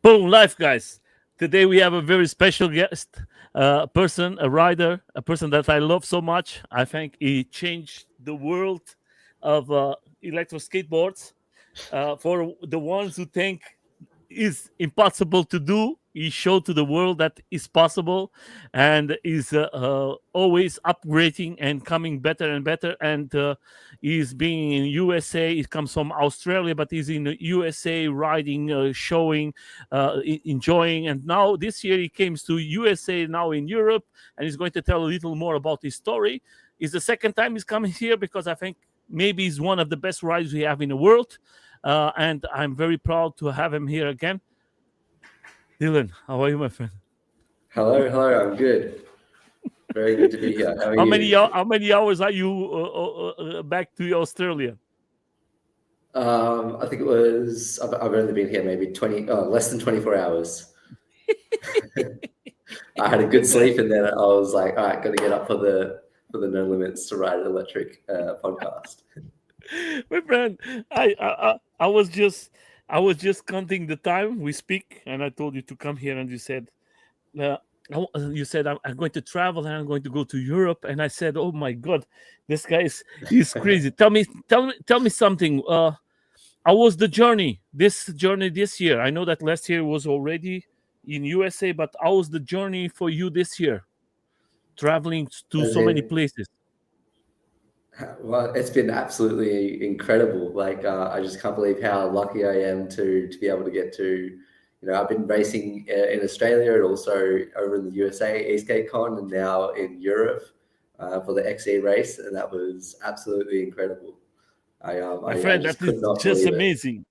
Boom, life, guys. Today we have a very special guest, person, a rider, a person that I love so much. I think he changed the world of electro skateboards. For the ones who think is impossible to do, he showed to the world that is possible, and is always upgrading and coming better and better. And he's being in USA. He comes from Australia, but he's in the USA riding, showing, enjoying. And now this year he came to USA, now in Europe, and he's going to tell a little more about his story. It's the second time he's coming here because I think maybe he's one of the best riders we have in the world. And I'm very proud to have him here again. Dylan, how are you, my friend? Hello, hello. I'm good. Very good to be here. How are How many you? how many hours are you back to Australia? I think it was. I've only been here maybe less than 24 hours. I had a good sleep, and then I was like, all right, got to get up for the No Limits to Ride Electric podcast. My friend, I was just counting the time we speak, and I told you to come here, and you said, uh, I'm going to travel and I'm going to go to Europe, and I said, oh my God, this guy is crazy. Tell me something. How was the journey? This journey this year? I know that last year was already in USA, but how was the journey for you this year? Traveling to As so many in, places. well, it's been absolutely incredible. Like, I just can't believe how lucky I am to be able to get to. I've been racing in Australia and also over in the USA, EskateCon, and now in Europe for the XE race, and that was absolutely incredible. My I friend, that just is could not just believe it. amazing.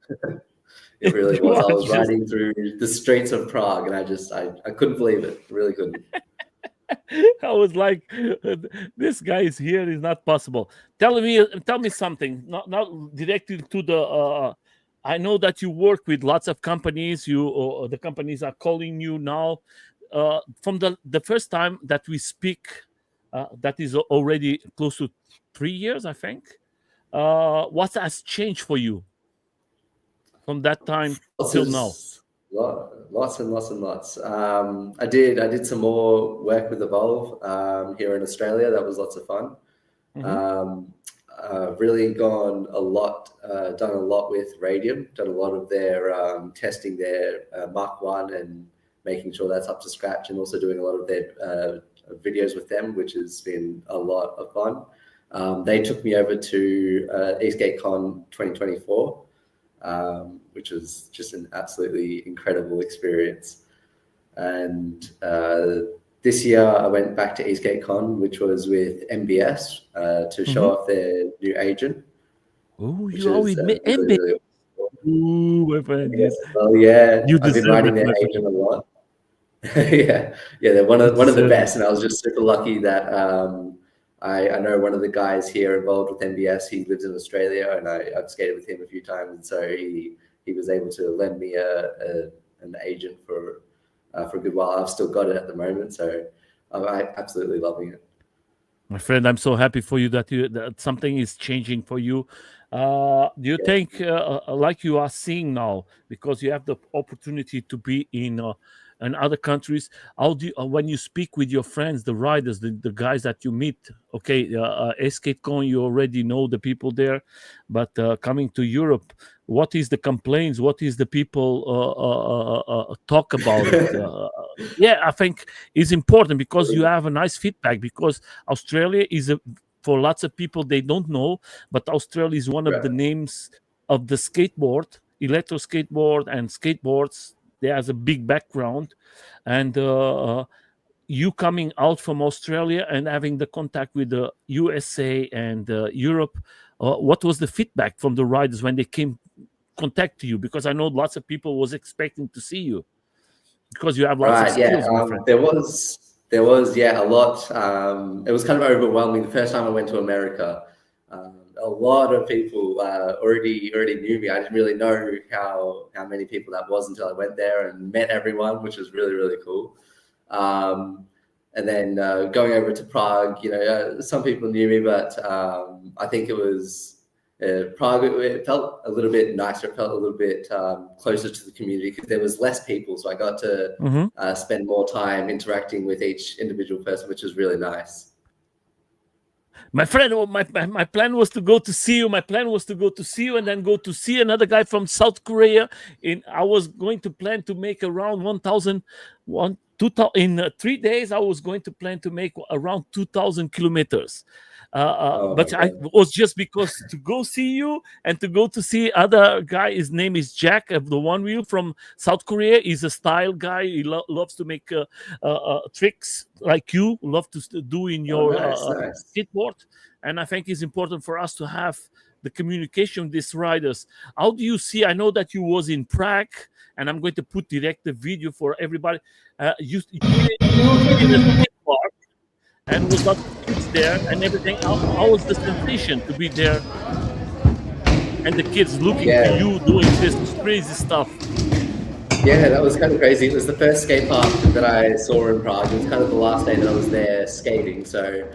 It really You was. are I was just riding through the streets of Prague, and I couldn't believe it. I really couldn't. I was like, this guy is here is not possible. Tell me something. Not directly to the. I know that you work with lots of companies. The companies are calling you now. From the first time that we speak, that is already close to 3 years, I think. What has changed for you from that time Lots till of now? lots and lots and lots. I did some more work with Evolve here in Australia. That was lots of fun. Hmm. Um, really gone a lot, done a lot with Radium, done a lot of their testing their Mark One and making sure that's up to scratch, and also doing a lot of their videos with them, which has been a lot of fun. They took me over to EastGateCon 2024, which was just an absolutely incredible experience. And this year I went back to EastGateCon, which was with MBS to show Hmm. off their new agent, Oh, which you are is with really, MB. really awesome. Ooh, my friend, Yes. Well, yeah, you I've been deserve riding it, their my friend. agent a lot. Yeah, yeah, they're one You of the deserve it. best, and I was just super lucky that I know one of the guys here involved with MBS. He lives in Australia, and I've skated with him a few times, and so he was able to lend me an agent for a good while. I've still got it at the moment, so I'm absolutely loving it. My friend, I'm so happy for you that something is changing for you. Do you Yeah. think, like you are seeing now, because you have the opportunity to be in other countries? How do you, when you speak with your friends, the riders, the guys that you meet? Okay, EskateCon, you already know the people there, but coming to Europe, what is the complaints? What is the people talk about it? Yeah, I think it's important because you have a nice feedback because Australia is for lots of people they don't know, but Australia is one of the Right. names of the skateboard, electro skateboard and skateboards. There's a big background, and you coming out from Australia and having the contact with the USA and Europe. What was the feedback from the riders when they came contact to you? Because I know lots of people was expecting to see you because you have lots of Right. Yeah. skills, my friend. There was yeah a lot. It was kind of overwhelming the first time I went to America. A lot of people already knew me. I didn't really know how many people that was until I went there and met everyone, which was really really cool. Um, and then going over to Prague, some people knew me, but I think Prague, it felt a little bit nicer. It felt a little bit closer to the community because there was less people. So I got to Mm-hmm. spend more time interacting with each individual person, which was really nice. My friend, my plan was to go to see you. My plan was to go to see you and then go to see another guy from South Korea. I was going to plan to make around 1,000, 2,000 in 3 days. I was going to plan to make around 2,000 kilometers. Oh my But I God. was just because to go see you and to go to see other guy. His name is Jack, the one wheel from South Korea. He's a style guy. He loves to make tricks like you love to do in Oh, your nice, nice. skateboard. And I think it's important for us to have the communication with these riders. How do you see? I know that you was in Prague, and I'm going to put direct the video for everybody. You in a skate park, and was lots of kids there and everything. How was the sensation to be there and the kids looking to Yeah. you doing this crazy stuff? Yeah, that was kind of crazy. It was the first skate park that I saw in Prague. It was kind of the last day that I was there skating. So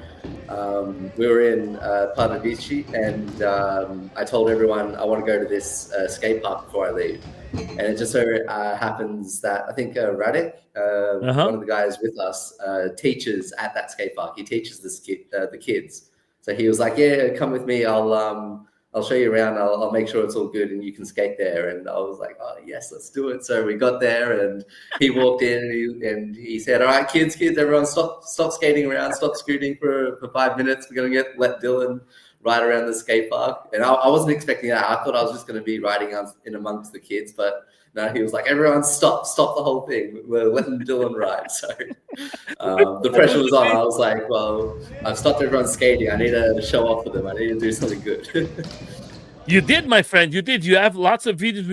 we were in Pardubice, and I told everyone I want to go to this skate park before I leave. And it just so happens that I think Radek, Uh one huh. of the guys with us, teaches at that skate park. He teaches the kids. So he was like, "Yeah, come with me. I'll show you around. I'll make sure it's all good and you can skate there." And I was like, "Oh yes, let's do it." So we got there, and he walked in, and he said, "All right, kids, everyone, stop skating around, stop scooting for 5 minutes. We're gonna let Dylan ride around the skate park." And I wasn't expecting that. I thought I was just gonna be riding in amongst the kids, but no, he was like, "Everyone, stop the whole thing. We're letting Dylan ride." So the That pressure was was on. I was like, "Well, I've stopped everyone skating. I need to show off for them. I need to do something good." You did, my friend. You did. You have lots of videos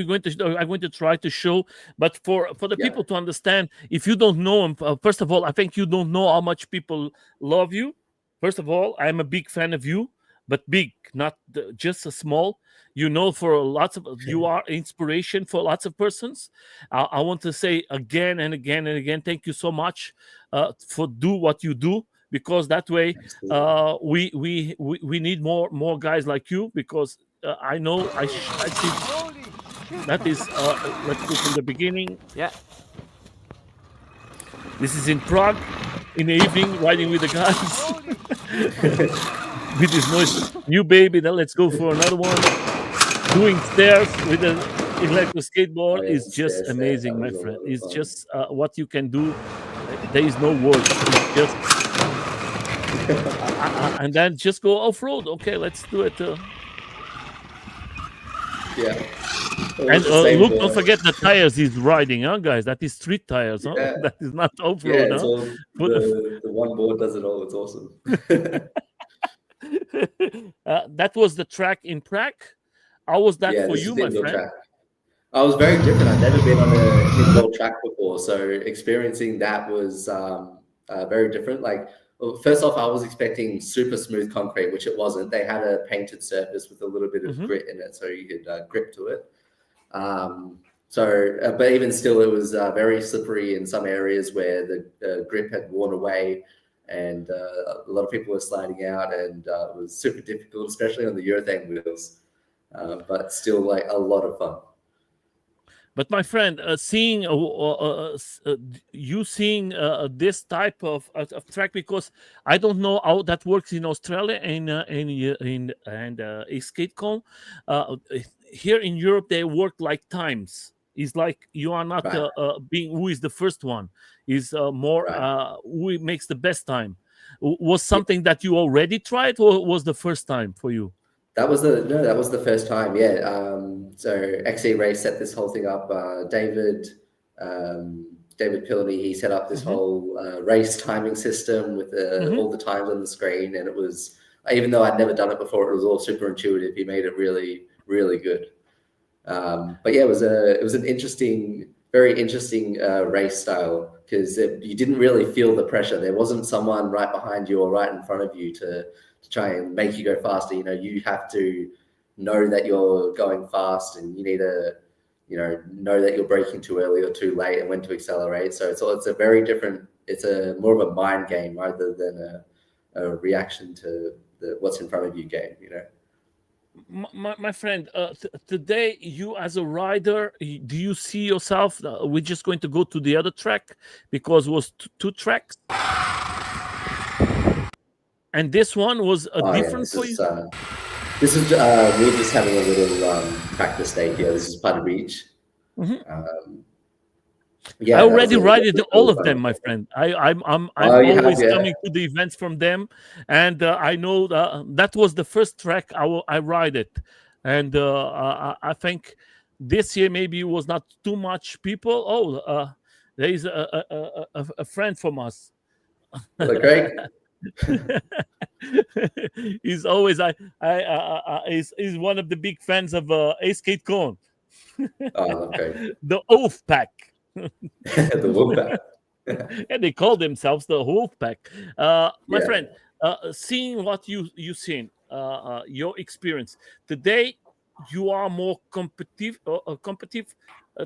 I'm going to try to show. But for the Yeah. people to understand, if you don't know him, first of all, I think you don't know how much people love you. First of all, I'm a big fan of you, but big, not just a small. You know, for lots of you are inspiration for lots of persons. I want to say again and again and again, thank you so much for do what you do, because that way Absolutely. we need more guys like you, because I know I see that is let's look in the beginning. Yeah. This is in Prague in the evening, riding with the guys with this noise. New baby. Then let's go for another one. Doing stairs with an electric skateboard Oh yeah, is the just stairs there. That amazing, my was a friend. lot of It's fun. just what you can do. There is no words. It's just and then just go off road. Okay, let's do it. Yeah. It And was the same look, don't for forget the tires he's riding, huh, guys? That is street tires, huh? yeah. That is not off Yeah, road, it's huh? all Put- the one board does it all. It's awesome. that was the track in Prague. How was that Yeah, for this is you, the my indoor friend? track. I was very different. I'd never been on an indoor track before, so experiencing that was very different. Like, well, first off, I was expecting super smooth concrete, which it wasn't. They had a painted surface with a little bit of Hmm. grit in it, so you could grip to it. But even still, it was very slippery in some areas where the grip had worn away, and a lot of people were sliding out, and it was super difficult, especially on the urethane wheels. But still, like a lot of fun. But my friend, seeing you seeing this type of track, because I don't know how that works in Australia and in skatecom. Here in Europe, they work like times. It's like you are not Right, being who is the first one. Is more right. who makes the best time. Was Yeah, something that you already tried, or was the first time for you? that was the first time. Yeah. So XE Race set this whole thing up. David Pillany, he set up this Hmm. whole race timing system with Hmm. all the times on the screen, and it was, even though I'd never done it before, it was all super intuitive. He made it really, really good. But yeah, it was an interesting, very interesting race style, because you didn't really feel the pressure. There wasn't someone right behind you or right in front of you to try and make you go faster. You know, you have to know that you're going fast, and you need to, know that you're braking too early or too late and when to accelerate. So it's a very different. It's a more of a mind game rather than a reaction to what's in front of you game. my friend, today you as a rider, do you see yourself? We're just going to go to the other track because it was two tracks, and this one was a Oh yeah, different for you. this is we're just having a little practice day here. This is part of Beach. Mhm. Um, I yeah, already ride that it, was all really of them, my fun. friend. I'm Oh, you have, always yeah. coming to the events from them, and I know that was the first track I ride it, and I think this year maybe it was not too much people. Oh, there is a friend from us. Hello, Craig. He's always he's one of the big fans of A Skate Cone, Oh, I love Craig. the Oath Pack. The Wolfpack. And they call themselves the Wolfpack. My Yeah, friend, seeing what you seen, your experience today, you are more competitive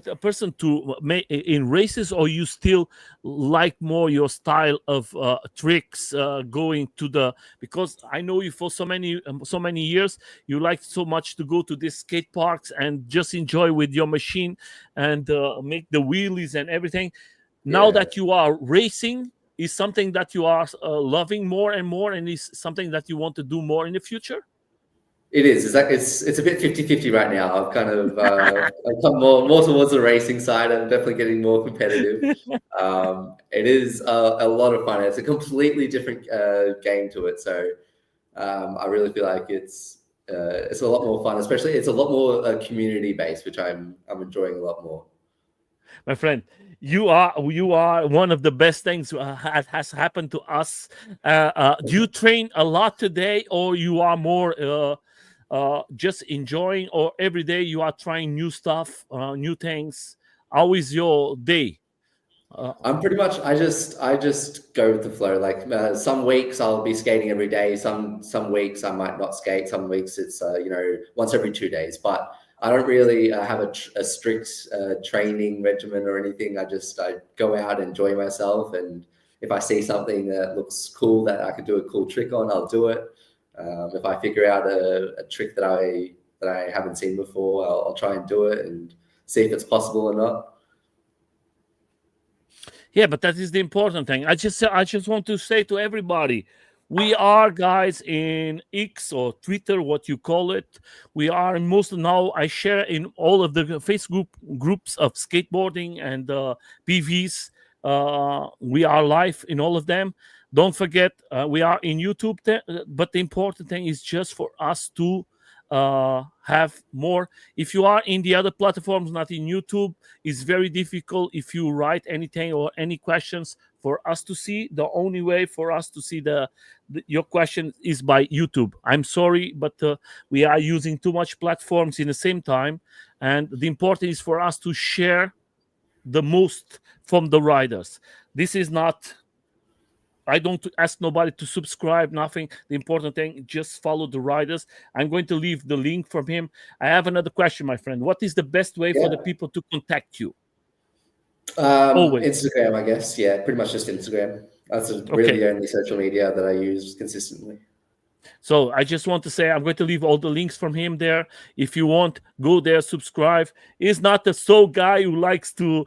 a person to make in races, or you still like more your style of tricks going to the, because I know you for so many years you like so much to go to these skate parks and just enjoy with your machine and make the wheelies and everything. Now yeah. that you are racing, is something that you are loving more and more, and is something that you want to do more in the future? It is. It's like it's a bit 50-50 right now. I've kind of I've come more towards the racing side. I'm definitely getting more competitive. It is a lot of fun. It's a completely different game to it. So I really feel like it's a lot more fun. Especially, it's a lot more community based, which I'm enjoying a lot more. My friend, you are one of the best things has happened to us. Do you train a lot today, or you are more just enjoying, or every day you are trying new stuff, new things? How is your day? Uh, I'm pretty much I just go with the flow. Like some weeks I'll be skating every day. Some weeks I might not skate. Some weeks it's once every 2 days. But I don't really have a strict training regimen or anything. I go out, enjoy myself, and if I see something that looks cool that I could do a cool trick on, I'll do it. If I figure out a trick that I haven't seen before, I'll try and do it and see if it's possible or not. Yeah, but that is the important thing. I just want to say to everybody, we are guys in X or Twitter, what you call it. We are in most now. I share in all of the Facebook groups of skateboarding and PVs. We are live in all of them. Don't forget, we are in YouTube. But the important thing is just for us to have more. If you are in the other platforms, not in YouTube, it's very difficult if you write anything or any questions for us to see. The only way for us to see your question is by YouTube. I'm sorry, but we are using too much platforms in the same time, and the important is for us to share the most from the riders. This is not, I don't ask nobody to subscribe, nothing. The important thing, just follow the riders. I'm going to leave the link from him. I have another question, my friend. What is the best way for the Yeah. people to contact you? Always. Instagram, I guess. Yeah, pretty much just Instagram. That's really Okay. the only social media that I use consistently. So I just want to say I'm going to leave all the links from him there. If you want, go there, subscribe. He's not a so guy who likes to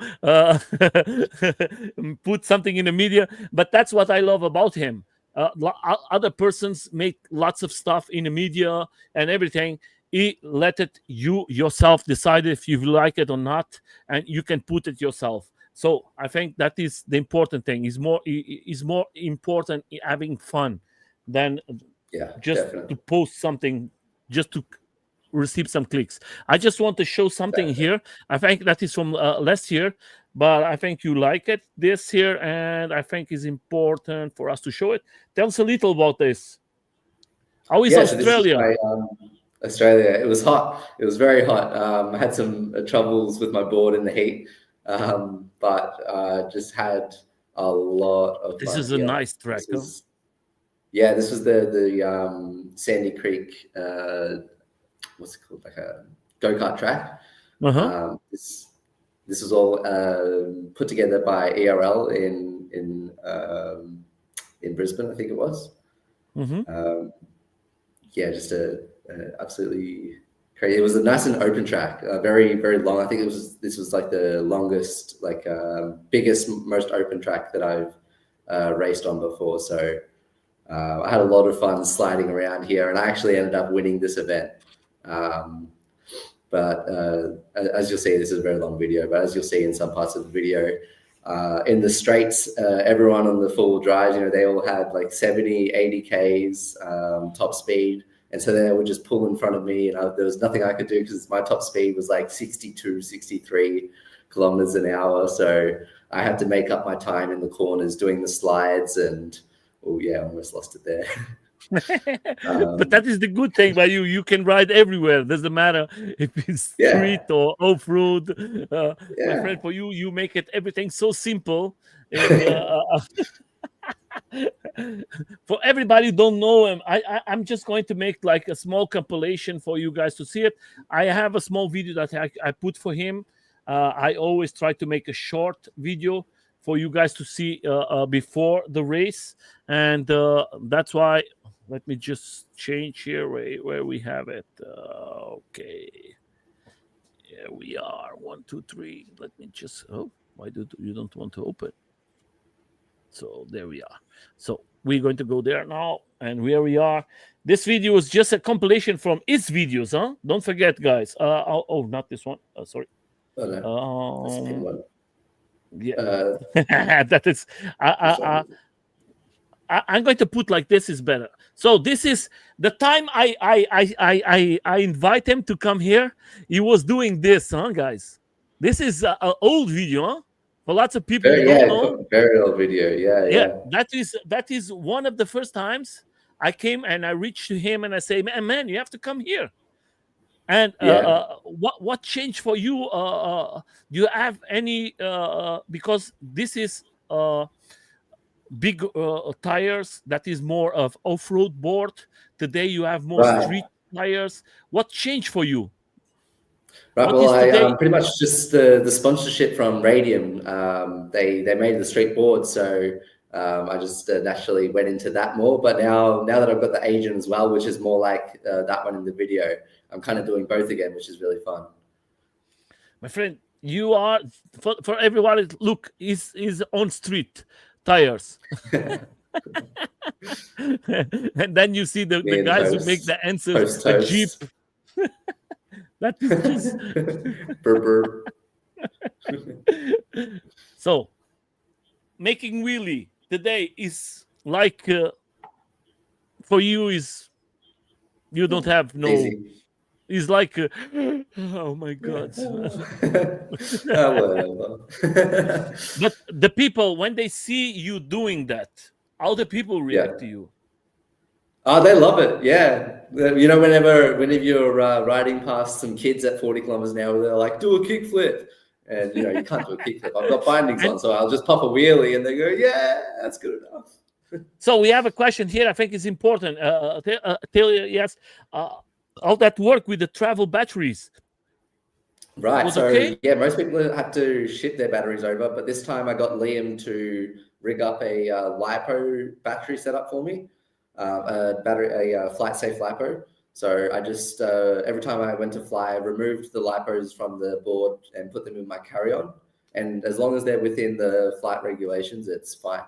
put something in the media, but that's what I love about him. Other persons make lots of stuff in the media and everything. He let it you yourself decide if you like it or not, and you can put it yourself. So I think that is the important thing. Is more important having fun than Yeah, just to definitely. post something, just to receive some clicks. I just want to show something Exactly. here. I think that is from last year, but I think you like it this year, and I think it's important for us to show it. Tell us a little about this. How is Yeah, so this is Australia? my Australia. It was hot. It was very hot. I had some troubles with my board in the heat, but just had a lot of This fun is a here. nice track, This huh? was Yeah, this was the Sandy Creek. What's it called? Like a go kart track. Uh-huh. This was all put together by ERL in Brisbane, I think it was. Mm-hmm. Um, yeah, just a absolutely crazy. It was a nice and open track, very very long. I think this was like the longest, like biggest, most open track that I've raced on before. So I had a lot of fun sliding around here, and I actually ended up winning this event. Um, but as you'll see, this is a very long video, but as you'll see in some parts of the video, in the straights, everyone on the four-wheel drives, they all had like 70, 80 Ks top speed. And so they would just pull in front of me, and there was nothing I could do because my top speed was like 62, 63 kilometers an hour. So I had to make up my time in the corners doing the slides, and oh yeah, I almost lost it there. But that is the good thing about you. You can ride everywhere. Doesn't matter if it's street or off-road. My friend, for you, you make it everything so simple. And for everybody who don't know him, I'm just going to make like a small compilation for you guys to see it. I have a small video that I put for him. I always try to make a short video for you guys to see before the race, and that's why. Let me just change here where we have it. Okay, here we are. 1, 2, 3. Let me just. Oh, why do you don't want to open? So there we are. So we're going to go there now, and here we are. This video is just a compilation from his videos, huh? Don't forget, guys. Oh, not this one. Sorry. Oh, no. That's the same one. Yeah, that is. I'm going to put like this is better. So this is the time I invite him to come here. He was doing this, huh, guys? This is an old video, huh? For lots of people who don't know. Very old video. Yeah. That is one of the first times I came and I reached to him and I say, man, you have to come here. And what changed for you? Do you have any? Because this is big tires. That is more of off-road board. Today you have more street tires. What changed for you? Right. Well, I pretty much just the sponsorship from Radium. They made the street board, so I just naturally went into that more. But now that I've got the agent as well, which is more like that one in the video, I'm kind of doing both again, which is really fun. My friend, you are for everyone. Look, is on street tires. And then you see the guys who make the answers, the Jeep. That is just burr. So making wheelie today is like for you is you don't have no easy. It's like oh my god. But the people, when they see you doing that, how the people react to you? Oh, they love it. Yeah. Whenever you're riding past some kids at 40 kilometers an hour, they're like, do a kickflip. And, you can't do a kickflip. I've got bindings on, so I'll just pop a wheelie and they go, yeah, that's good enough. So we have a question here. I think it's important. Yes. All that work with the travel batteries. Right. So, yeah, most people have to ship their batteries over. But this time I got Liam to rig up a LiPo battery setup for me. A flight safe lipo. So I just every time I went to fly, I removed the lipos from the board and put them in my carry-on. And as long as they're within the flight regulations, it's fine.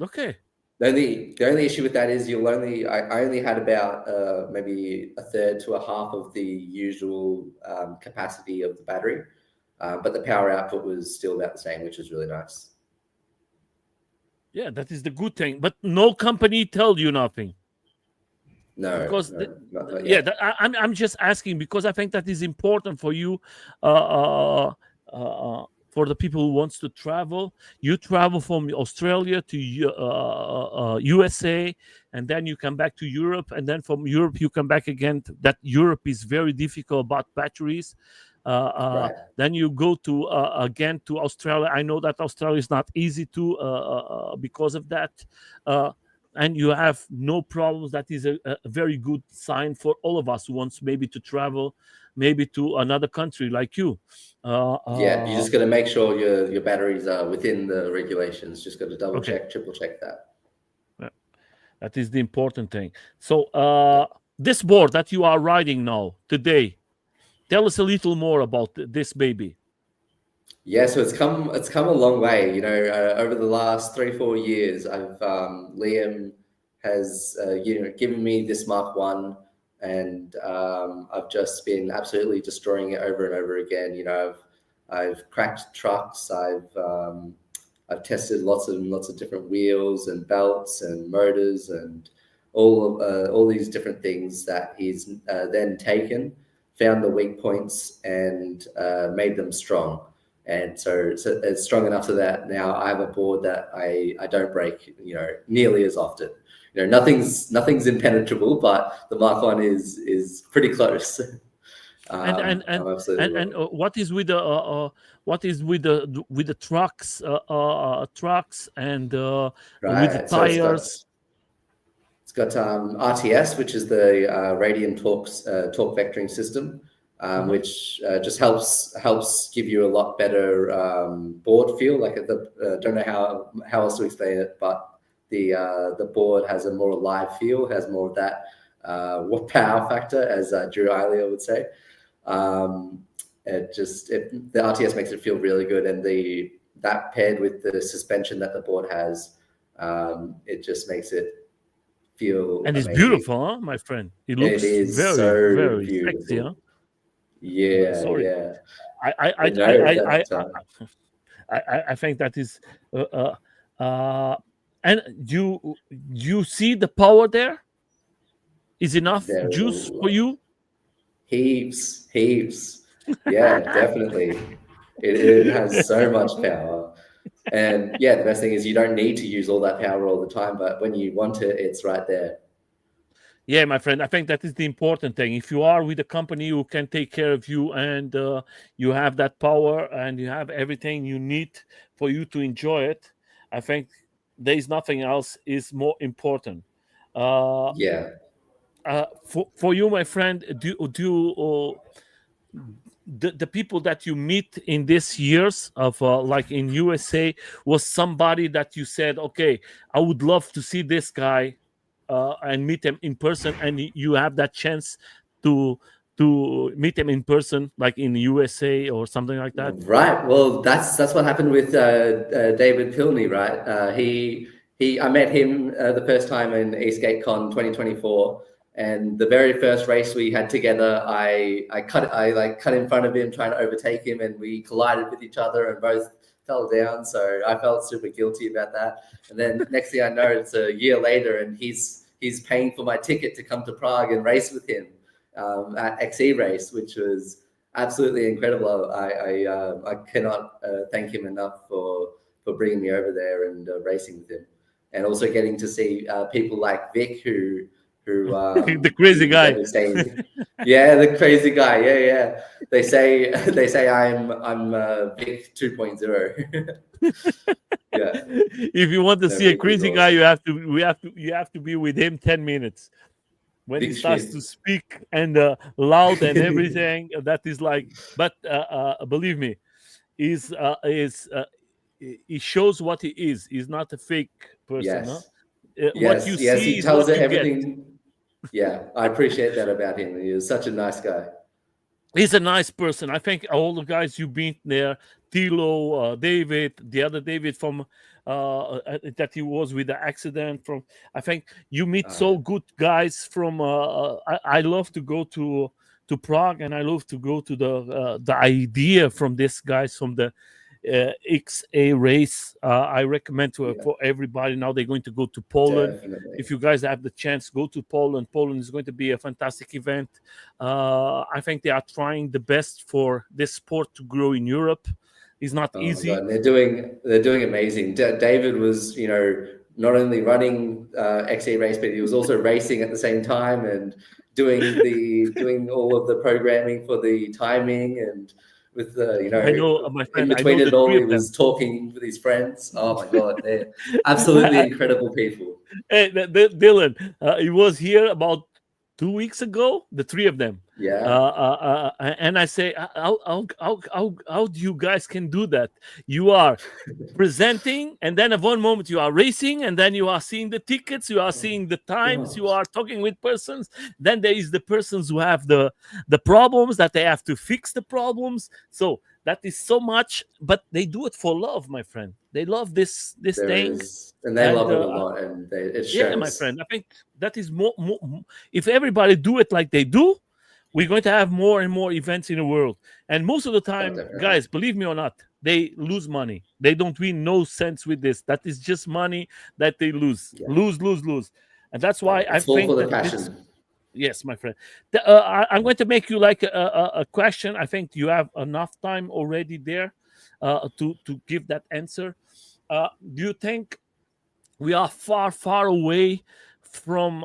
Okay. The only issue with that is I only had about maybe a third to a half of the usual capacity of the battery, but the power output was still about the same, which is really nice. Yeah, that is the good thing. But no company told you nothing. No, because not yeah, I'm just asking because I think that is important for you, for the people who wants to travel. You travel from Australia to USA, and then you come back to Europe, and then from Europe you come back again. That Europe is very difficult about batteries. Right. Then you go to again to Australia. I know that Australia is not easy to because of that, and you have no problems. That is a very good sign for all of us who wants maybe to travel, maybe to another country like you. Yeah, you just got to make sure your batteries are within the regulations. Just got to double check, triple check that. That is the important thing. So This board that you are riding now today, tell us a little more about this baby. Yeah, so it's come a long way. Over the last 3 4 years, Liam has given me this Mark One, and I've just been absolutely destroying it over and over again. I've cracked trucks. I've tested lots of different wheels and belts and motors and all these different things that he's then taken, found the weak points, and made them strong. And so it's strong enough so that now I have a board that I don't break, nearly as often. Nothing's impenetrable, but the Mark One is pretty close. And and and I'm absolutely loving it. what is with the what is with the trucks and with the Right. So tires? it's got RTS, which is the radian torque vectoring system, Uh-huh. which just helps give you a lot better board feel. Like don't know how else to explain it, but the board has a more alive feel, has more of that what power factor, as Drew Eilio would say. The RTS makes it feel really good, and that paired with the suspension that the board has, it just makes it feel And it's amazing. beautiful, huh, my friend? It It looks is very, so very sexy, huh? beautiful. Yeah, Sorry, yeah. I I I I I know I I, that. I think that is, and you see the power there is enough There is a juice for lot, you. heaps. Yeah, definitely. It has so much power. And yeah, the best thing is you don't need to use all that power all the time, but when you want it, it's right there. Yeah, my friend, I think that is the important thing. If you are with a company who can take care of you, and you have that power and you have everything you need for you to enjoy it, I think there is nothing else is more important. Uh, Yeah. for you, my friend, the people that you meet in these years of like in USA was somebody that you said, okay, I would love to see this guy and meet him in person, and you have that chance to meet him in person, like in USA or something like that. Right. Well, that's what happened with David Pilney, right? I met him the first time in EskateCon 2024, and the very first race we had together, I cut in front of him trying to overtake him, and we collided with each other and both fell down. So I felt super guilty about that. And then next thing I know, it's a year later, and he's paying for my ticket to come to Prague and race with him at XE race, which was absolutely incredible. I cannot thank him enough for bringing me over there and racing with him, and also getting to see people like Vic The crazy guy. they say, yeah, the crazy guy, yeah. They say I'm Vic 2.0. Yeah, If you want to no, see a Vic is crazy guy, awesome. you have to be with him 10 minutes. When he Vic starts to Schmidt. speak and loud and everything, that is like. But believe me, is he shows what he is. He's not a fake person. Huh? Yes, What you yes. see He is tells what it you get. everything. Yeah, I appreciate that about him. He is such a nice guy. He's a nice person. I think all the guys you've been there, Tilo, David, the other David from that he was with the accident from. I think you meet Uh, so good guys from. I love to go to Prague, and I love to go to the idea from these guys from the XA race. I recommend to yeah, for everybody. Now they're going to go to Poland. definitely. If you guys have the chance, go to Poland. Poland is going to be a fantastic event. I think they are trying the best for this sport to grow in Europe. It's not Oh my god, easy. and they're doing amazing. David was, not only running XA race, but he was also racing at the same time and doing all of the programming for the timing, and with the I know, my in friend. I know between the it three all, he of them. was talking with his friends. Oh my god, they're absolutely incredible people. Hey, Dylan, he was here about 2 weeks ago. The three of them. Yeah. And I say, how do you guys can do that? You are presenting, and then at one moment you are racing, and then you are seeing the tickets, you are Oh, seeing the times, you gosh. are talking with persons. Then there is the persons who have the problems that they have to fix the problems. So that is so much, but they do it for love, my friend. They love this There thing. is, and they And love it a lot, and it yeah, my shows. friend, I think that is if everybody do it like they do, we're going to have more and more events in the world. And most of the Oh, time, definitely. guys, believe me or not, they lose money. They don't win no cents with this. That is just money that they lose, Yeah. lose. And that's Yeah. why I It's all for think the that this. passion. Yes, my friend. I'm going to make you like a question. I think you have enough time already there to give that answer. Do you think we are far away from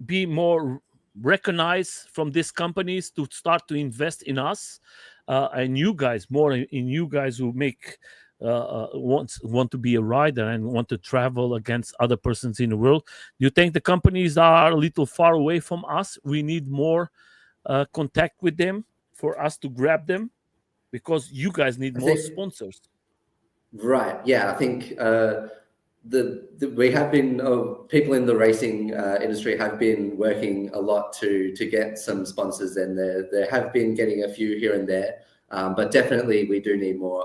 be more recognized from these companies to start to invest in us, and you guys more in you guys who make want to be a rider and want to travel against other persons in the world? Do you think the companies are a little far away from us? We need more contact with them for us to grab them, because you guys need I more think sponsors. right. Yeah, I think we have been people in the racing industry have been working a lot to get some sponsors, and there have been getting a few here and there, but definitely we do need more.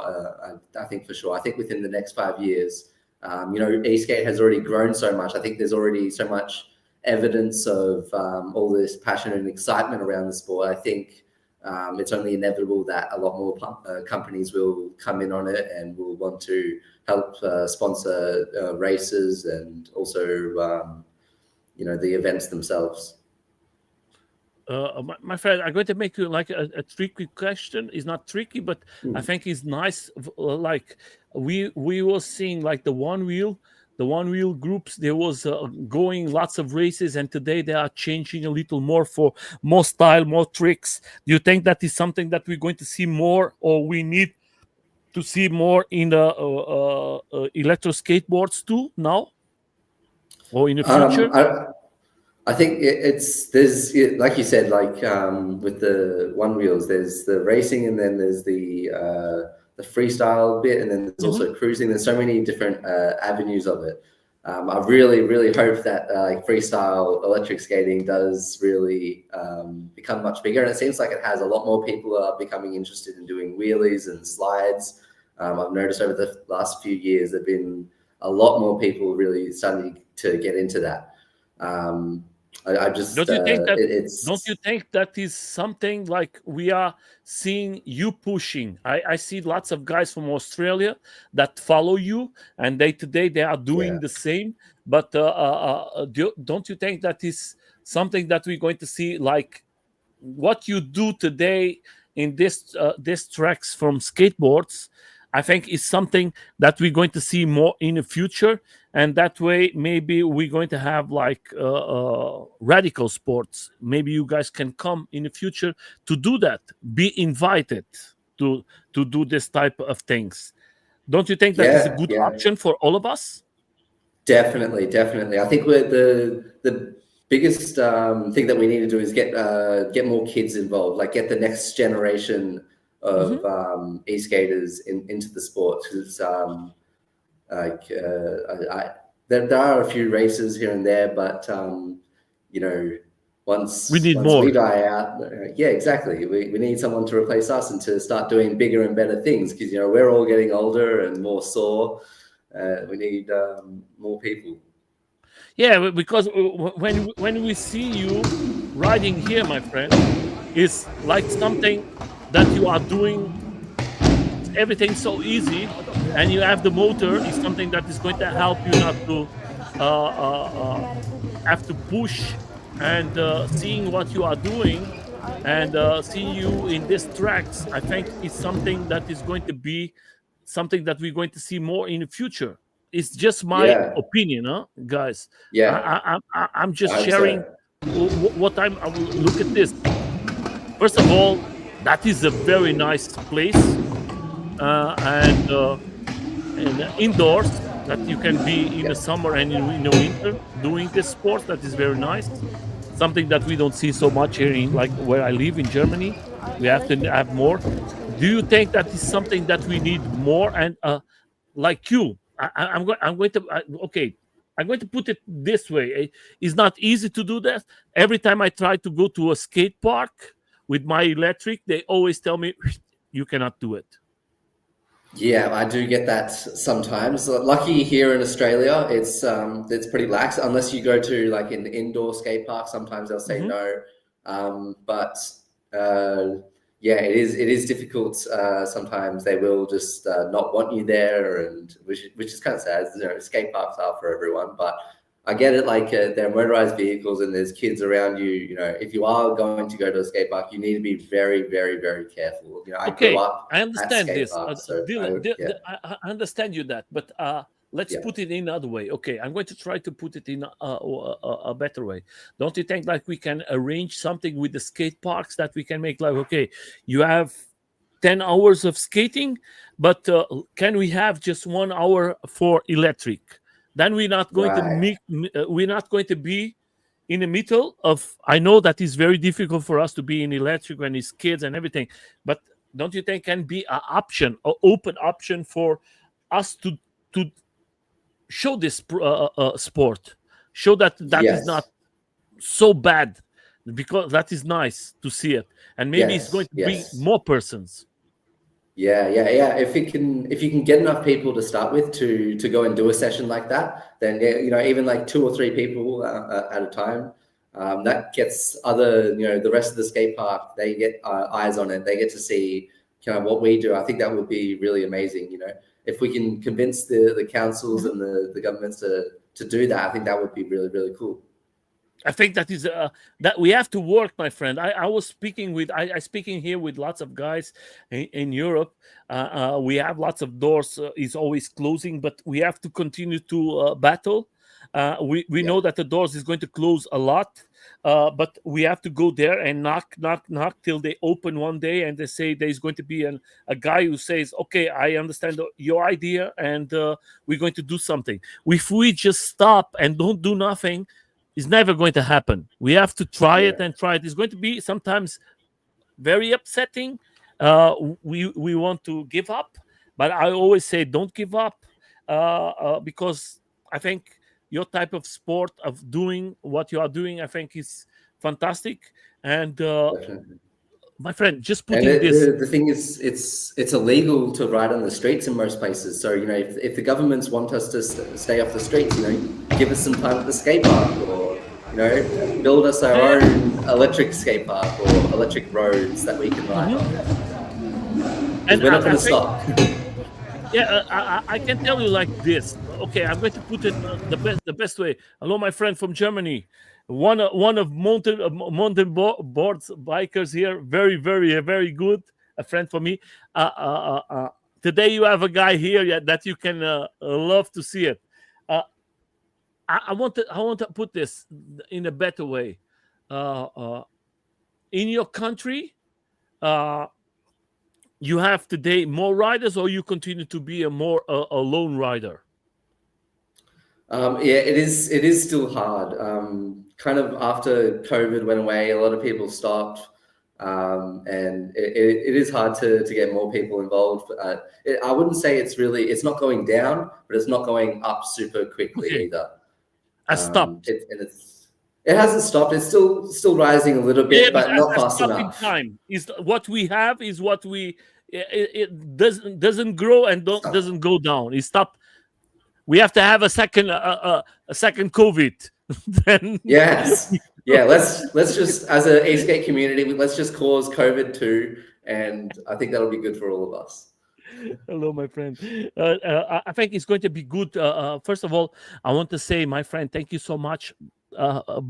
I think for sure. I think within the next 5 years, eSkate has already grown so much. I think there's already so much evidence of all this passion and excitement around the sport. I think it's only inevitable that a lot more companies will come in on it and will want to help sponsor races and also, the events themselves. My friend, I'm going to make you like a tricky question. It's not tricky, but I Mm. think it's nice. Like we were seeing like the one wheel groups. There was going lots of races, and today they are changing a little more for more style, more tricks. Do you think that is something that we're going to see more, or we need to see more in the electro skateboards too now, or in the Um, future? I, I think there's like you said, like with the one wheels, there's the racing, and then there's the freestyle bit, and then there's Hmm. also cruising. There's so many different avenues of it. I really hope that like freestyle electric skating does really become much bigger, and it seems like it has. A lot more people are becoming interested in doing wheelies and slides. I've noticed over the last few years there've been a lot more people really starting to get into that. Um, I just Don't you think that? Don't you it's think that is something like we are seeing you pushing? I see lots of guys from Australia that follow you, and they today they are yeah. doing the same. But don't you think that is something that we're going to see, like what you do today in this tracks from skateboards? I think is something that we're going to see more in the future, and that way maybe we're going to have like radical sports. Maybe you guys can come in the future to do that, be invited to to do this type of things. Don't you think that is a Yeah, good yeah, option for all of us? definitely. I think we're the biggest thing that we need to do is get more kids involved, like get the next generation Hmm. of e-skaters into the sport. Because like there are a few races here and there, but you know, We need once we more. die out, yeah, exactly. We need someone to replace us and to start doing bigger and better things, because we're all getting older and more sore. We need more people. Yeah, because when we see you riding here, my friend, is like something that you are doing everything so easy, and you have the motor is something that is going to help you not to have to push, and seeing what you are doing, and seeing you in these tracks, I think is something that is going to be something that we're going to see more in the future. It's just my Yeah, opinion, huh, guys. yeah, I'm just I hope sharing so. what I will look at this. First of all, that is a very nice place, and indoors that you can be in the summer and in the winter doing this sport. That is very nice. something that we don't see so much here in, like where I live in Germany. We have to have more. Do you think that is something that we need more? And like you, I'm going to okay. I'm going to put it this way. It's not easy to do that. Every time I try to go to a skate park with my electric, they always tell me you cannot do it. Yeah, I do get that sometimes. Lucky here in Australia, it's pretty lax unless you go to like an indoor skate park. Sometimes they'll say Mhm. no, but uh, yeah, it is difficult. Sometimes they will just not want you there, and which is kind of sad. You know, skate parks are for everyone, but I get it. Like they're motorized vehicles, and there's kids around you. You know, if you are going to go to a skate park, you need to be very, very, very careful. You know, I grew Okay, up I at understand skate this. parks, so Dylan, yeah, I understand you that, but let's yeah. put it in another way. Okay, I'm going to try to put it in a better way. Don't you think like we can arrange something with the skate parks that we can make like, okay, you have 10 hours of skating, but can we have just 1 hour for electric? Then we're not going to Right. meet, we're not going to be in the middle of. I know that it's very difficult for us to be in electric when it's kids and everything, but don't you think can be an option, an open option for us to show this sport, show that that is not Yes. so bad, because that is nice to see it, and maybe it's going Yes. to bring Yes. more persons. Yeah, yeah, yeah. If you can get enough people to start with to go and do a session like that, then yeah, you know, even like two or three people at a time, that gets the rest of the skate park. They get eyes on it. They get to see kind of what we do. I think that would be really amazing. You know, if we can convince the councils Mhm. and the governments to do that, I think that would be really, really cool. I think that is that we have to work, my friend. I was speaking with I speaking here with lots of guys in Europe. We have lots of doors is always closing, but we have to continue to battle. We Yeah, know that the doors is going to close a lot, but we have to go there and knock, knock, knock till they open one day, and they say there's going to be a guy who says, "Okay, I understand your idea, and we're going to do something." If we just stop and don't do nothing, it's never going to happen. We have to try it yeah, and try it. It's going to be sometimes very upsetting. We want to give up, but I always say don't give up, because I think your type of sport of doing what you are doing, I think is fantastic. And definitely. my friend, just And putting this. the thing is, it's illegal to ride on the streets in most places. So, you know, if the governments want us to stay off the streets, you know, give us some time at the skate park or, you know, build us our Yeah, own electric skate park or electric roads that we can ride mhm. on. Because And we're not going I to think, stop. yeah, I can tell you like this. Okay, I'm going to put it the best way. Hello, my friend from Germany. One of mountain boards bikers here. Very, very, very good. A friend for me. Today you have a guy here, yeah, that you can love to see it. Uh, I want to put this in a better way. Uh, uh, in your country, uh, you have today more riders, or you continue to be a lone rider? Yeah, it is still hard. Kind of after COVID went away, a lot of people stopped, and it is hard to get more people involved. I wouldn't say it's not going down, but it's not going up super quickly Okay, either. I stopped. It hasn't stopped. It's still rising a little Yeah, bit, but but not I fast stop in enough. time. Is what we have is what we. It doesn't grow and don't So, doesn't go down. It stop. We have to have a second COVID. Then yes, yeah. Let's just as a skate community, let's just cause COVID too, and I think that'll be good for all of us. hello, my friend. I think it's going to be good. First of all, I want to say, my friend, thank you so much.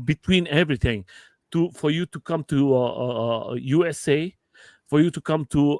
Between everything, to for you to come to USA, for you to come to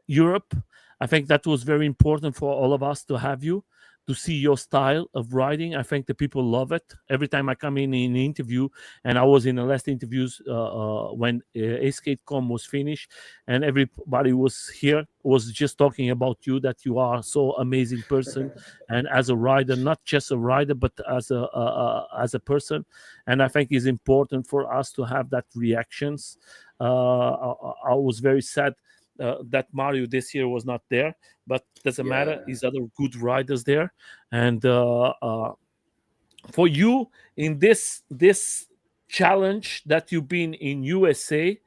Europe. I think that was very important for all of us to have you. to see your style of riding. I think the people love it. Every time I come in an interview, and I was in the last interviews when ASkateCom was finished, and everybody was here was just talking about you, that you are so amazing person, and as a rider, not just a rider, but as a person. And I think it's important for us to have that reactions. I was very sad that Mario this year was not there, but doesn't matter. Yeah. He's other good riders there, and for you in this challenge that you've been in USA,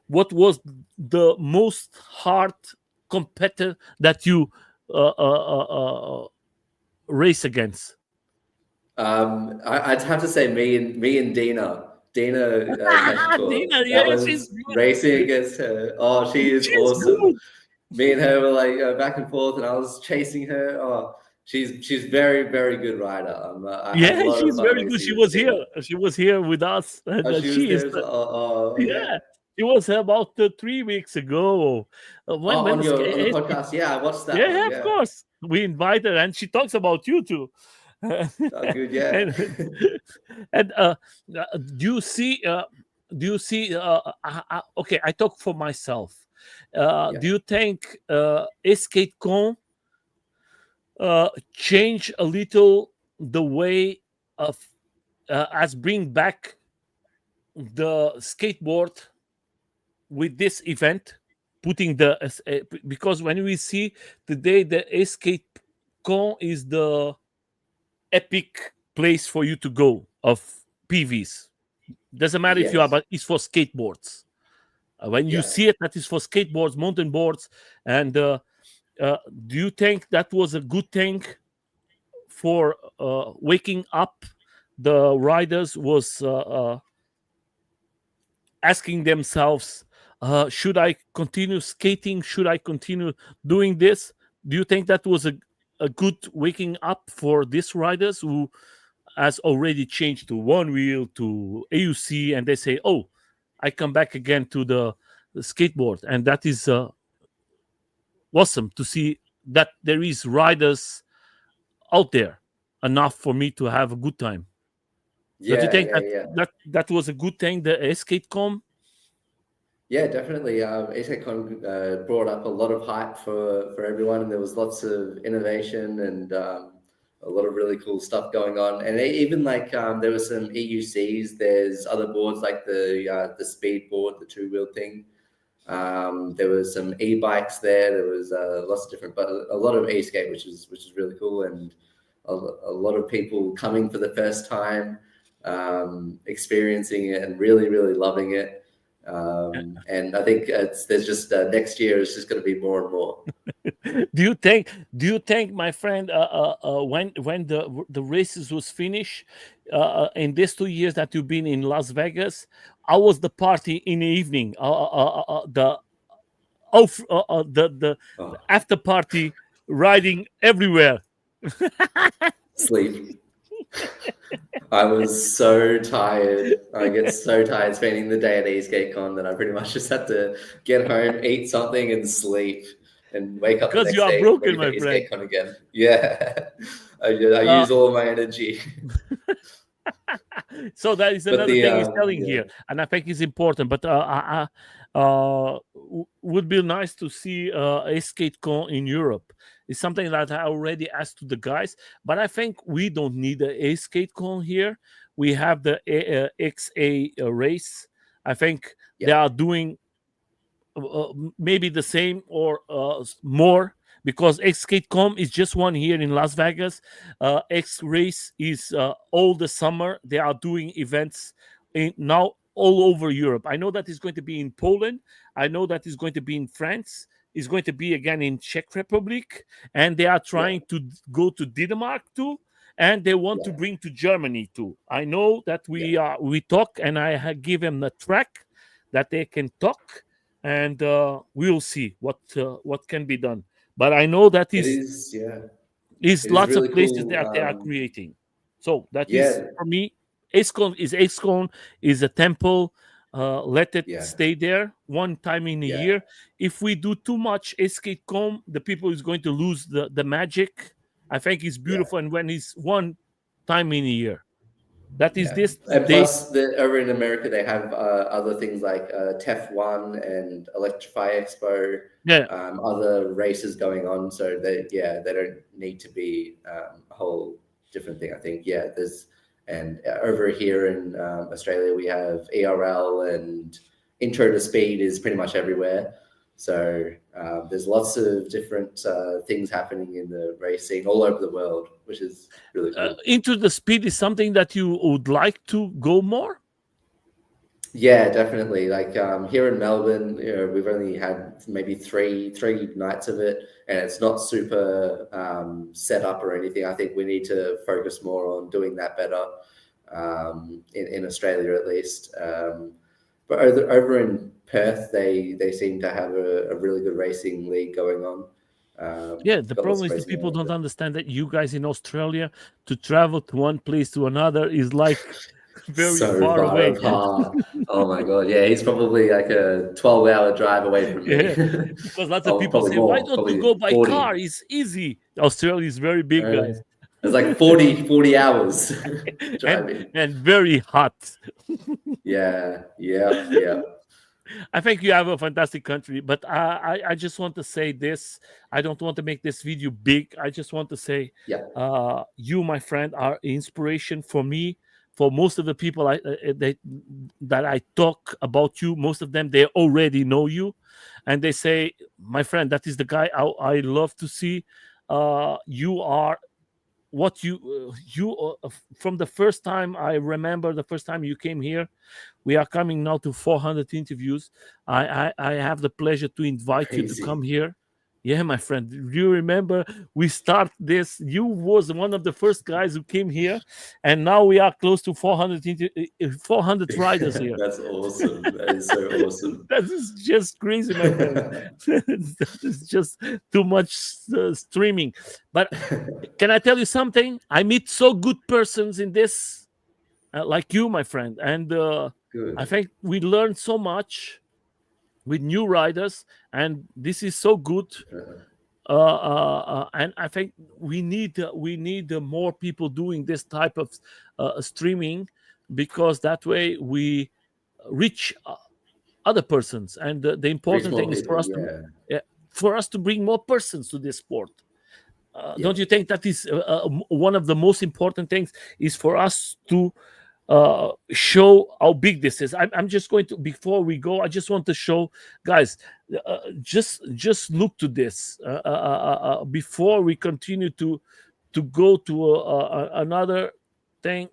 what was the most hard competitor that you race against? I'd have to say me and Dina Keshikor. Dina, That yeah, she's was racing against her. Oh, she is she's awesome. good. Me and her were like back and forth, and I was chasing her. Oh, she's very good rider. I had a Yeah, lot of she's fun very good. racing She with was Dina. here. She was here with us, and Oh, she was she is there. Oh, okay. yeah. She was about 3 weeks ago. When Oh, the on the podcast, yeah, I watched that yeah, one. yeah, of Yeah. course. We invite her, and she talks about you too. Oh, good. Yeah. and and do you see? Do you see? Okay, I talk for myself. Yeah. Do you think EskateCon change a little the way of as bring back the skateboard with this event, putting because when we see today the escape con is the epic place for you to go of PVs. Doesn't matter if you are, Yes. but it's for skateboards. When you Yeah. see it, that is for skateboards, mountain boards. And do you think that was a good thing for waking up the riders? Was asking themselves, should I continue skating? Should I continue doing this? Do you think that was a good waking up for these riders who has already changed to one wheel to AUC, and they say, oh, I come back again to the skateboard? And that is awesome to see that there is riders out there enough for me to have a good time. Don't you Yeah. think Yeah. that Yeah. that was a good thing, the skatecom? Yeah, definitely. ASECCon brought up a lot of hype for everyone, and there was lots of innovation and a lot of really cool stuff going on. And even like there were some EUCs. There's other boards like the speed board, the two-wheel thing. There was some e-bikes there. There was lots of different, but a lot of e-skate, which is really cool, and a lot of people coming for the first time, experiencing it, and really loving it. And I think there's just next year is just going to be more and more. Do you think my friend, when the races was finished, in these 2 years that you've been in Las Vegas, I was the party in the evening, the Oh, after party, riding everywhere. sleep. I was so tired. I get so tired spending the day at EaseGateCon that I pretty much just had to get home, eat something, and sleep, and wake up the Because you next are day broken, ready for my friend. EaseGateCon again. Yeah, I Uh, use all of my energy. so that is But another thing he's telling yeah, here, and I think it's important. But would be nice to see a skatecon in Europe. It's something that I already asked to the guys, but I think we don't need a skatecon here. We have the XA race. I think they yeah, are doing maybe the same or more, because XSkateCom is just one here in Las Vegas. X Race is all the summer. They are doing events now all over Europe. I know that it's going to be in Poland. I know that it's going to be in France. It's going to be again in Czech Republic, and they are yeah, trying to go to Denmark too, and they want to yeah, bring to Germany too. I know that yeah. we talk, and I give them the track that they can talk, and we'll see what can be done. But I know that It is, yeah, is it is lots of really places cool. that they are creating. So that is Yeah, for me. ASCON is a temple. Let it yeah, stay there one time in a yeah. year. If we do too much EskateCom, the people is going to lose the magic. I think it's Yeah. beautiful, and when it's one time in a year, that is Yeah, this and day. plus, over in America, they have other things like TEF1 and Electrify Expo, Yeah, other races going on. So they don't need to be a whole different thing. I think there's and over here in Australia, we have ERL and Intro to Speed is pretty much everywhere. So there's lots of different things happening in the race scene all over the world, which is really cool. Into the Speed is something that you would like to go more. Yeah, definitely. Like here in Melbourne, we've only had maybe three nights of it, and it's not super set up or anything. I think we need to focus more on doing that better in Australia at least. But over in Perth, they seem to have a really good racing league going on. Yeah, the Got lots problem of is the racing people on don't over understand that you guys in Australia, to travel to one place to another is like very so far far away. apart. Oh my god, yeah, he's probably like a 12-hour drive away from me. Yeah, because lots of Oh, people probably say, "Why more, don't you probably go by 40. car? It's easy." Australia is very big, guys, It's like 40 hours and driving. very hot. Yeah. I think you have a fantastic country, but I just want to say this. I don't want to make this video big. I just want to say, Yeah. you, my friend, are inspiration for me. For most of the people that I talk about you, most of them they already know you, and they say, "My friend, that is the guy I love to see." You are what from the first time I remember the first time you came here. We are coming now to 400 interviews. I have the pleasure to invite you to come Crazy. here. Yeah, my friend. Do you remember we start this? You was one of the first guys who came here, and now we are close to 400 riders here. That's awesome. That is so awesome. That is just crazy, my friend. That is just too much streaming. But can I tell you something? I meet so good persons in this, like you, my friend, and I Good. think we learned so much with new riders, and this is so good. And I think we need more people doing this type of streaming, because that way we reach other persons, and the Reach important more thing is people. Yeah. for us to bring more persons to this sport. Yeah. Don't you think that is one of the most important things, is for us to show how big this is. I'm just going to, before we go, I just want to show, guys, just look to this before we continue to go to another thing.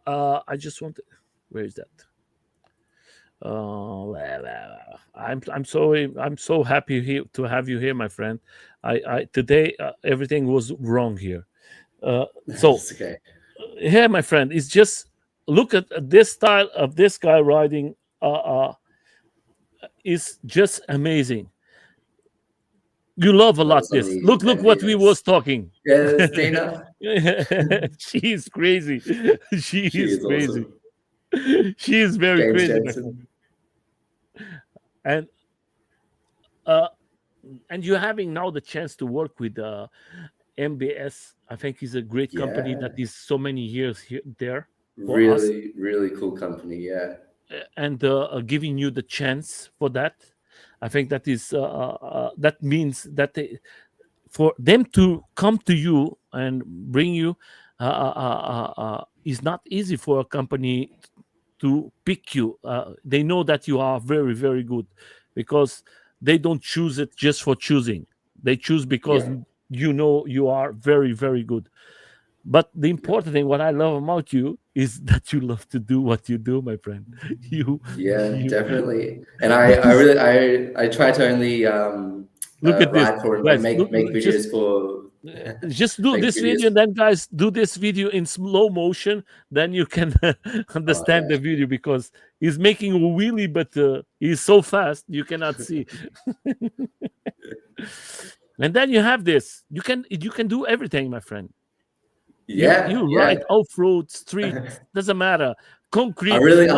I just want to, where is that? I'm so happy here to have you here, my friend. I today everything was wrong here. So It's okay. here, my friend, it's just look at this style of this guy riding. Is just amazing. You love a That lot was some of this. the Look what we was MV talking. Yeah, there's Tina. She is crazy. She She is is crazy. awesome. She is very James crazy, my friend. Jensen. And uh, and you're having now the chance to work with MBS. I think is a great company that Yeah. is so many years here there for us, Really, really cool company. Yeah. and giving you the chance for that. I think that is that means that for them to come to you and bring you is not easy for a company to pick you. They know that you are very, very good, because they don't choose it just for choosing. They choose because Yeah. you know you are very, very good. But the Yeah. important thing, what I love about you, is that you love to do what you do, my friend. You, Yeah, you. definitely. And I This, really, I try to only look at this, ride for and guys. make videos for Just do make this video, videos. and then, guys, do this video in slow motion. Then you can Oh understand yeah, the video, because he's making a wheelie, but he's so fast you cannot see. And then you have this. You can do everything, my friend. You yeah. ride off road, street, doesn't matter. Concrete, flat.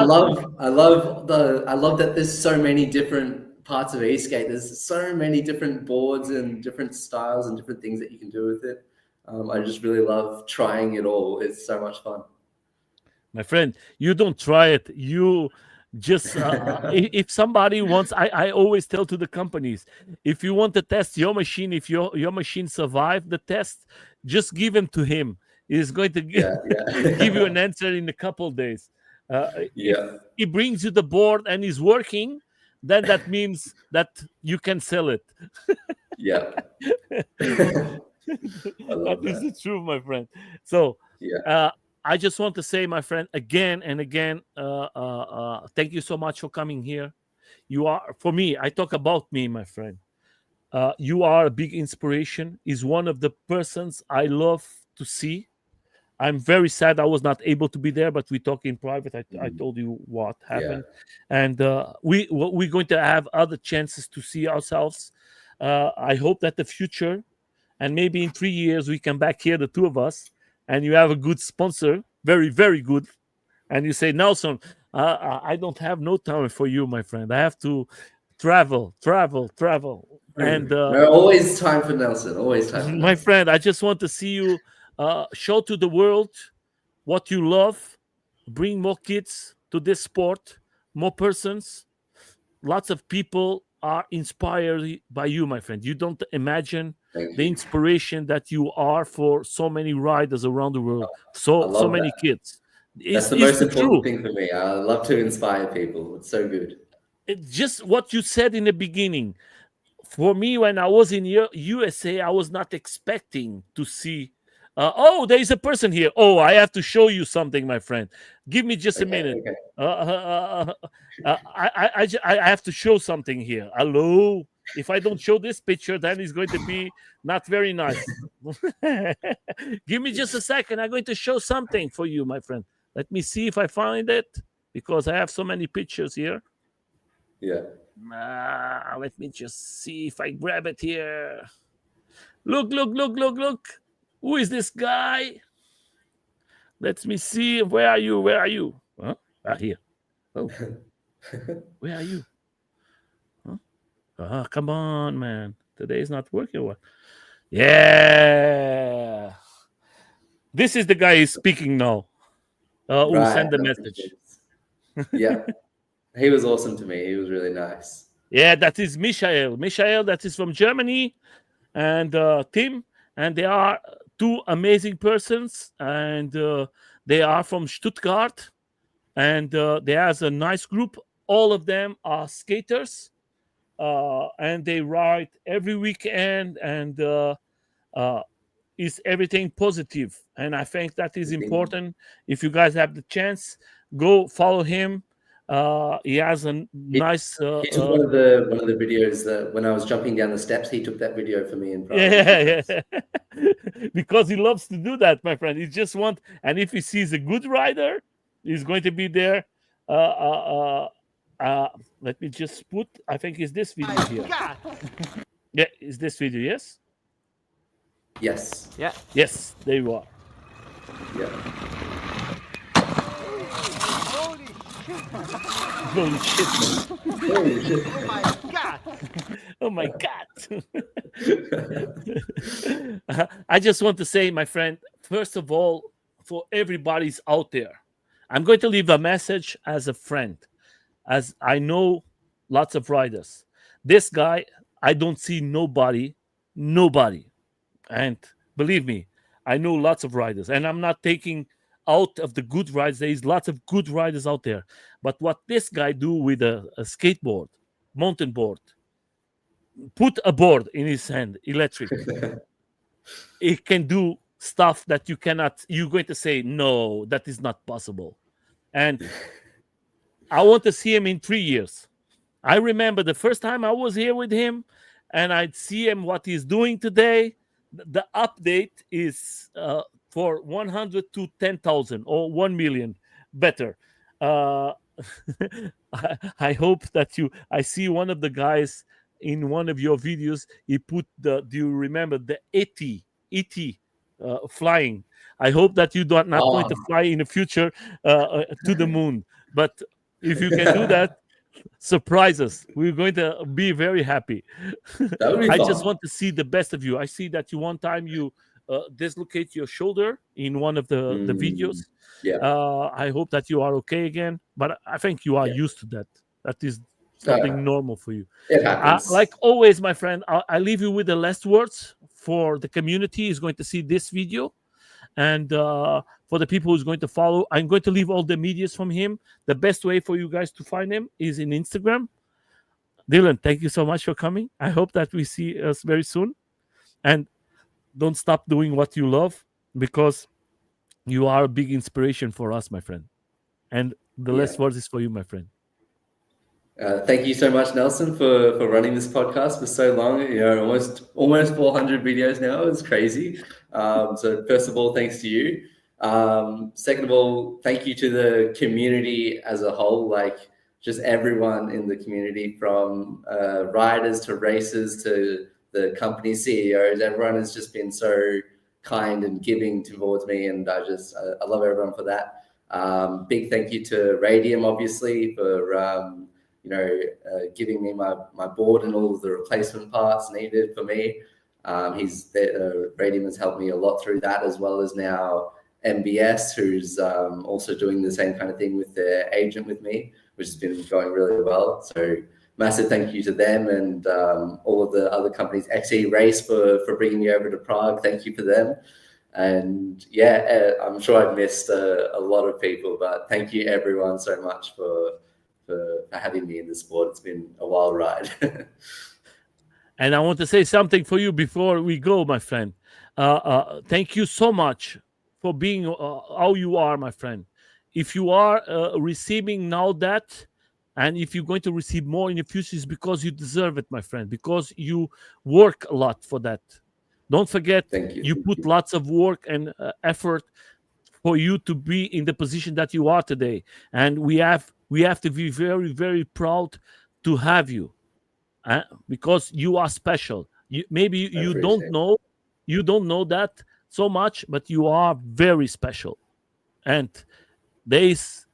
I love that there's so many different parts of e-skate. There's so many different boards and different styles and different things that you can do with it. I just really love trying it all. It's so much fun. My friend, you don't try it. You just if somebody wants, I always tell to the companies, if you want to test your machine, if your machine survive the test, just give him to him. He's going to Yeah, give you an yeah, answer in a couple days. If yeah, he brings you the board and is working, then that means that you can sell it. yeah. I That love is the that. truth, my friend. So, Yeah, uh, I just want to say, my friend, again and again, thank you so much for coming here. You are, for me, I talk about me, my friend. You are a big inspiration. Is one of the persons I love to see. I'm very sad I was not able to be there, but we talk in private. I mm, told you what yeah. happened, and we're going to have other chances to see ourselves. I hope that the future, and maybe in 3 years we come back here, the two of us, and you have a good sponsor, very very good, and you say, Nelson, I don't have no time for you, my friend. I have to travel, travel, travel, and No, always time for Nelson. Always time for my Nelson. friend, I just want to see you show to the world what you love, bring more kids to this sport, more persons. Lots of people are inspired by you, my friend. You don't imagine Thank the you. inspiration that you are for so many riders around the world, I so love many that. kids. That's the It's most the important truth. thing for me. I love to inspire people. It's so good. It's just what you said in the beginning. For me, when I was in USA, I was not expecting to see. Oh, there is a person here. Oh, I have to show you something, my friend. Give me just a Okay, minute. okay. I have to show something here. Hello. If I don't show this picture, then it's going to be not very nice. Give me just a second. I'm going to show something for you, my friend. Let me see if I find it because I have so many pictures here. Yeah. Let me just see if I grab it here. Look, look, look, look, look. Who is this guy? Let me see. Where are you? Where are you? Huh? Ah, here. Oh, where are you? Huh? Come on, man. Today is not working well. Yeah. This is the guy who's speaking now. Who Right. sent the That makes message. sense. Yeah. He was awesome to me. He was really nice. Yeah, that is Michael. Michael, that is from Germany, and Tim, and they are two amazing persons, and they are from Stuttgart, and they has a nice group. All of them are skaters, and they ride every weekend, and uh, is everything positive. And I think that is I think important. If you guys have the chance, go follow him. He has a he, nice he took one of the videos that when I was jumping down the steps, he took that video for me in Prague a few yeah, times. yeah. Because he loves to do that, my friend. He just want, and if he sees a good rider, he's going to be there. Uh, uh, Let me just put. I think is this video here. Yeah, is this video? Yes, Yes. Yeah. yes. There you are. Yeah. Holy shit, man! Holy shit. Oh my god! I just want to say, my friend, first of all, for everybody's out there, I'm going to leave a message as a friend, as I know lots of riders. This guy, I don't see nobody. And believe me, I know lots of riders, and I'm not taking out of the good riders. There is lots of good riders out there. But what this guy do with a skateboard, mountain board, put a board in his hand, electric, it can do stuff that you cannot. You're going to say, no, that is not possible. And I want to see him in 3 years. I remember the first time I was here with him, and I'd see him what he's doing today. The update is for 100 to 10,000 or 1 million. Better. Uh, I hope that you. I see one of the guys in one of your videos. He put the. Do you remember the ET flying? I hope that you're not going Oh, to fly in the future to the moon. But if you can do that, surprise us. We're going to be very happy. that would be I just fun. want to see the best of you. I see that you one time you dislocate your shoulder in one of the Mm, videos. yeah, I hope that you are okay again, but I think you are yeah. used to that. That is Uh, something normal for you. it Like happens. always, my friend, I leave you with the last words for the community is going to see this video, and for the people who's going to follow. I'm going to leave all the medias from him. The best way for you guys to find him is in Instagram. Dylan, thank you so much for coming. I hope that we see us very soon. And don't stop doing what you love, because you are a big inspiration for us, my friend. And the Yeah. last words is for you, my friend. Thank you so much, Nelson, for running this podcast for so long. You know, almost 400 videos now. It's crazy. So first of all, thanks to you. Second of all, thank you to the community as a whole. Like just everyone in the community, from riders to racers to the company CEOs. Everyone has just been so kind and giving towards me, and I love everyone for that. Big thank you to Radium, obviously, for giving me my board and all of the replacement parts needed for me. Radium has helped me a lot through that, as well as now MBS, who's also doing the same kind of thing with their agent with me, which has been going really well. So massive thank you to them, and all of the other companies, XE Race for bringing me over to Prague. Thank you for them. And yeah, I'm sure I've missed a lot of people, but thank you everyone so much for having me in the sport. It's been a wild ride. And I want to say something for you before we go, my friend. Thank you so much for being how you are, my friend. If you are receiving now that, and if you're going to receive more in the future, it's because you deserve it, my friend, because you work a lot for that. Don't forget, Thank you. you put lots of work and effort for you to be in the position that you are today. And we have to be very, very proud to have you, because you are special. Maybe I appreciate it. you don't know that so much, but you are very special. And there is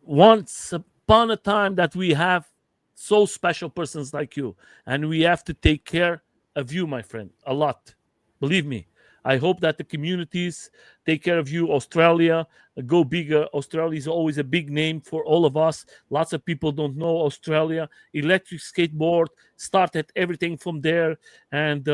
once upon a time that we have so special persons like you, and we have to take care of you, my friend, a lot. Believe me. I hope that the communities take care of you. Australia, go bigger. Australia is always a big name for all of us. Lots of people don't know Australia. Electric skateboard started everything from there, and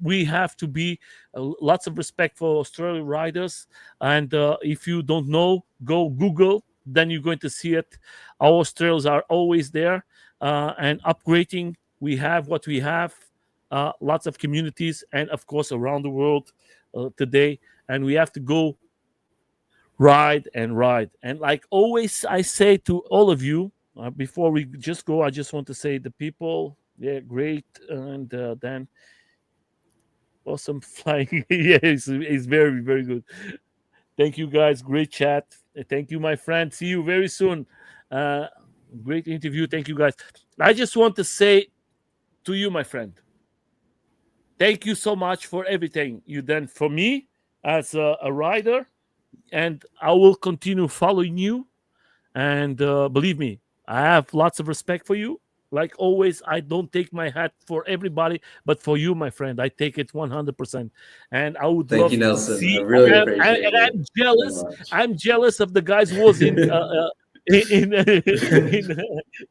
we have to be lots of respect for Australian riders. And if you don't know, go Google, then you're going to see it. Our Australians are always there, and upgrading. We have what we have, lots of communities, and of course around the world today. And we have to go ride and ride. And like always, I say to all of you, before we just go, I just want to say the people, yeah, great, and then awesome flying. Yeah, it's very, very good. Thank you guys. Great chat. Thank you, my friend. See you very soon. Uh, Great interview. Thank you, guys. I just want to say to you, my friend, thank you so much for everything you done for me as a rider, and I will continue following you. And believe me, I have lots of respect for you. Like always, I don't take my hat for everybody, but for you, my friend, I take it 100%. And I would Thank you, love to Nelson. I see. really And appreciate I'm it so jealous. much. I'm jealous of the guys who was in in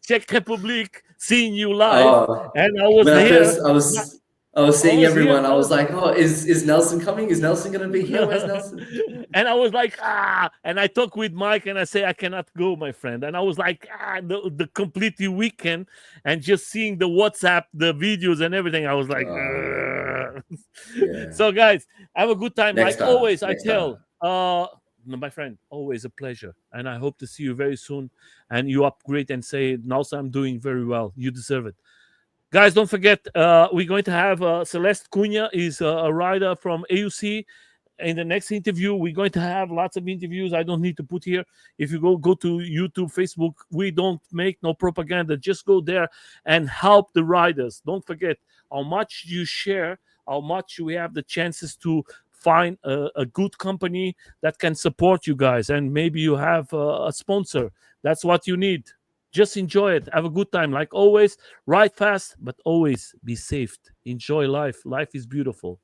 Czech Republic seeing you live, Oh, and I was when I there. first I was I seeing was here. everyone, I was like, oh, is Nelson coming? Is Nelson gonna be here? Where's Nelson? And I was like, and I talked with Mike, and I say, I cannot go, my friend. And I was like, the completely weekend, and just seeing the WhatsApp, the videos and everything, I was like, Yeah. So guys, have a good time. Next Like time. always, I Next time. tell, no, my friend, always a pleasure. And I hope to see you very soon. And you upgrade and say, Nelson, I'm doing very well. You deserve it. Guys, don't forget, we're going to have Celeste Cunha, is a rider from AUC. In the next interview, we're going to have lots of interviews. I don't need to put here. If you go to YouTube, Facebook, we don't make no propaganda. Just go there and help the riders. Don't forget how much you share, how much we have the chances to find a good company that can support you guys. And maybe you have a sponsor. That's what you need. Just enjoy it. Have a good time. Like always, ride fast, but always be safe. Enjoy life. Life is beautiful.